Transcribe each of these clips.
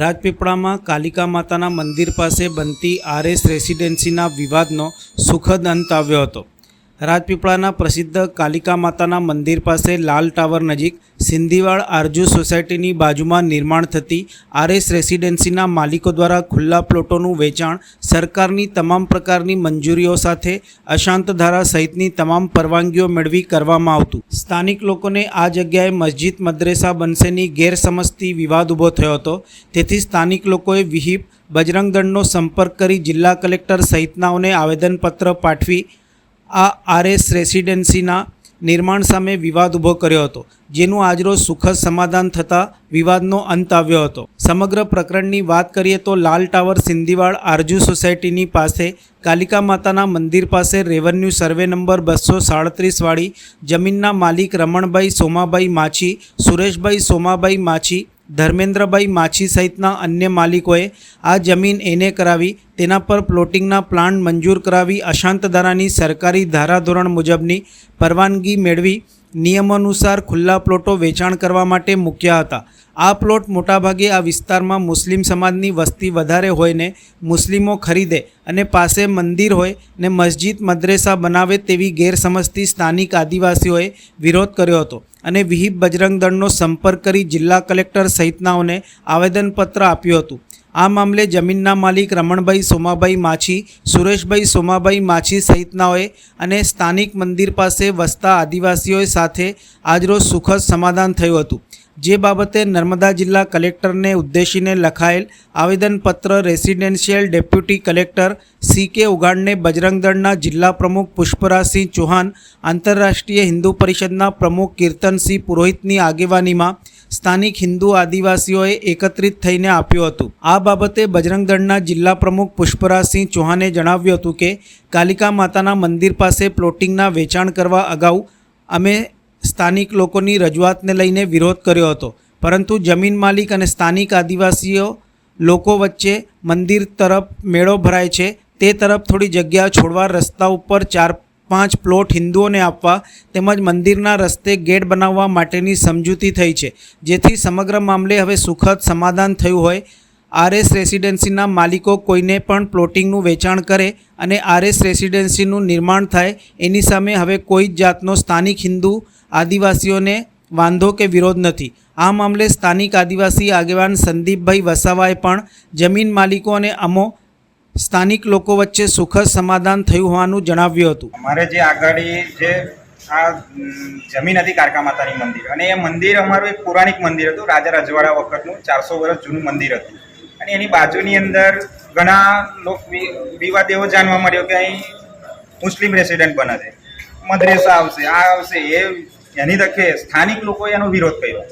રાજપીપળામાં કાલિકા માતાના મંદિર પાસે બનતી આરએસ રેસિડેન્સીના વિવાદનો સુખદ અંત આવ્યો હતો। રાજપીપળાના પ્રસિદ્ધ કાલિકા માતાના મંદિર પાસે લાલ ટાવર નજીક સિંધીવાડ આરજુ સોસાયટીની બાજુમાં નિર્માણ થતી આરએસ રેસિડેન્સીના માલિકો દ્વારા ખુલ્લા પ્લોટોનું વેચાણ સરકારની તમામ પ્રકારની મંજૂરીઓ સાથે અશાંત ધારા સહિતની તમામ પરવાનગીઓ મેળવી કરવામાં આવતું। સ્થાનિક લોકોને આ જગ્યાએ મસ્જિદ મદ્રેસા બનશેની ગેરસમજથી વિવાદ ઊભો થયો હતો। તેથી સ્થાનિક લોકોએ વિહિપ બજરંગ દળનો સંપર્ક કરી જિલ્લા કલેક્ટર સહિતનાઓને આવેદનપત્ર પાઠવી આ આરએસ રેસિડેન્સીના નિર્માણ સામે વિવાદ ઊભો કર્યો હતો, જેનું આજરોજ સુખદ સમાધાન થતાં વિવાદનો અંત આવ્યો હતો। સમગ્ર પ્રકરણની વાત કરીએ તો લાલ ટાવર સિંધીવાડ આરજુ સોસાયટીની પાસે કાલિકા માતાના મંદિર પાસે રેવન્યુ સર્વે નંબર 237 વાળી જમીનના માલિક રમણભાઈ સોમાભાઈ માછી, સુરેશભાઈ સોમાભાઈ માછી, ધર્મેન્દ્રભાઈ માછી સહિતના અન્ય માલિકોએ આ જમીન એને કરાવી તેના પર પ્લોટિંગના પ્લાન મંજૂર કરાવી અશાંત ધારાની સરકારી ધારાધોરણ મુજબની પરવાનગી મેળવી નિયમાનુસાર ખુલ્લા પ્લોટો વેચાણ કરવા માટે મૂક્યા હતા। આ પ્લોટ મોટાભાગે આ વિસ્તારમાં મુસ્લિમ સમાજની વસ્તી વધારે હોય ને મુસ્લિમો ખરીદે અને પાસે મંદિર હોય ને મસ્જિદ મદ્રેસા બનાવે તેવી ગેરસમજથી સ્થાનિક આદિવાસીઓએ વિરોધ કર્યો હતો અને વિહિપ બજરંગ દળનો સંપર્ક કરી જિલ્લા કલેક્ટર સહિતનાઓને આવેદનપત્ર આપ્યું હતું। આ મામલે જમીનના માલિક રમણભાઈ સોમાભાઈ માછી, સુરેશભાઈ સોમાભાઈ માછી સહિતનાઓએ અને સ્થાનિક મંદિર પાસે વસતા આદિવાસીઓ સાથે આજરોજ સુખદ સમાધાન થયું હતું। જે બાબતે નર્મદા જિલ્લા કલેક્ટરને ઉદ્દેશીને લખાયેલ આવેદનપત્ર રેસિડેન્શિયલ ડેપ્યુટી કલેક્ટર CK ઉગાડને બજરંગ દળના જિલ્લા પ્રમુખ પુષ્પરાજસિંહ ચૌહાણ, આંતરરાષ્ટ્રીય હિન્દુ પરિષદના પ્રમુખ કીર્તનસિંહ પુરોહિતની આગેવાનીમાં સ્થાનિક હિન્દુ આદિવાસીઓએ એકત્રિત થઈને આપ્યું હતું। આ બાબતે બજરંગ દળના જિલ્લા પ્રમુખ પુષ્પરાજસિંહ ચૌહાણે જણાવ્યું હતું કે કાલિકા માતાના મંદિર પાસે પ્લોટિંગના વેચાણ કરવા અગાઉ અમે સ્થાનિક લોકોની રજૂઆતને લઈને વિરોધ કર્યો હતો, પરંતુ જમીન માલિક અને સ્થાનિક આદિવાસીઓ લોકો વચ્ચે મંદિર તરફ મેળો ભરાય છે તે તરફ થોડી જગ્યા છોડવા રસ્તા ઉપર 4-5 પ્લોટ હિન્દુઓને આપવા તેમજ મંદિરના રસ્તે ગેટ બનાવવા માટેની સમજૂતી થઈ છે, જેથી સમગ્ર મામલે હવે સુખદ સમાધાન થયું હોય। આરએસ રેસિડેન્સીના માલિકો કોઈને પણ પ્લોટિંગનું વેચાણ કરે અને આરએસ રેસિડેન્સીનું નિર્માણ થાય એની સામે હવે કોઈ જ જાતનો સ્થાનિક હિન્દુ આદિવાસીઓને વાંધો કે વિરોધ નથી। આ મામલે સ્થાનિક આદિવાસી આગેવાન સંદીપભાઈ વસાવાએ પણ જમીન માલિકો અને અમો સ્થાનિક લોકો વચ્ચે સુખદ સમાધાન થયું હોવાનું જણાવ્યું હતું। અમારે જે આગળ જે આ જમીન હતી કાલિકા માતાની મંદિર, અને એ મંદિર અમારું એક પૌરાણિક મંદિર હતું, રાજા રજવાડા વખતનું 400 વર્ષ જૂનું મંદિર હતું। અને એની બાજુની અંદર ઘણા વિવાદ એવો જાણવા મળ્યો કે અહીં મુસ્લિમ રેસિડેન્ટ બને છે, મદ્રેસા આવશે, આ આવશે, એની તકે સ્થાનિક લોકોએ એનો વિરોધ કર્યો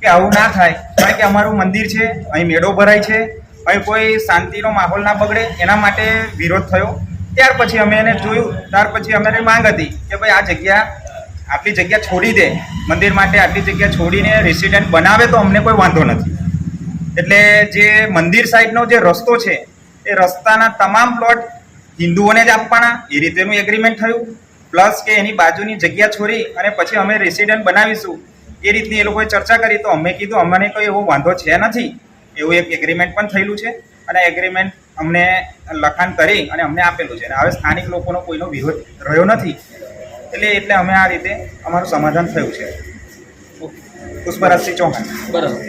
કે આવું ના થાય, કારણ કે અમારું મંદિર છે, અહીં મેળો ભરાય છે, અહીં કોઈ શાંતિનો માહોલ ના બગડે, એના માટે વિરોધ થયો। ત્યાર પછી અમે એને જોયું, ત્યાર પછી અમારી માંગ હતી કે ભાઈ આ જગ્યા આટલી જગ્યા છોડી દે, મંદિર માટે આટલી જગ્યા છોડીને રેસિડેન્ટ બનાવે તો અમને કોઈ વાંધો નથી। એટલે જે મંદિર સાઈડનો જે રસ્તો છે એ રસ્તાના તમામ પ્લોટ હિન્દુઓને જ આપવાના એ રીતેનું એગ્રીમેન્ટ થયું, પ્લસ કે એની બાજુની જગ્યા છોડી અને પછી અમે રેસિડેન્ટ બનાવીશું એ રીતની એ લોકોએ ચર્ચા કરી। તો અમે કીધું અમને કોઈ એવો વાંધો છે નથી, એવું એક એગ્રીમેન્ટ પણ થયેલું છે અને એગ્રીમેન્ટ અમને લખાણ કરી અને અમને આપેલું છે। અને હવે સ્થાનિક લોકોનો કોઈનો વિરોધ રહ્યો નથી, એટલે અમે આ રીતે અમારું સમાધાન થયું છે। પુષ્પરાજસિંહ ચૌહાણ। બરાબર।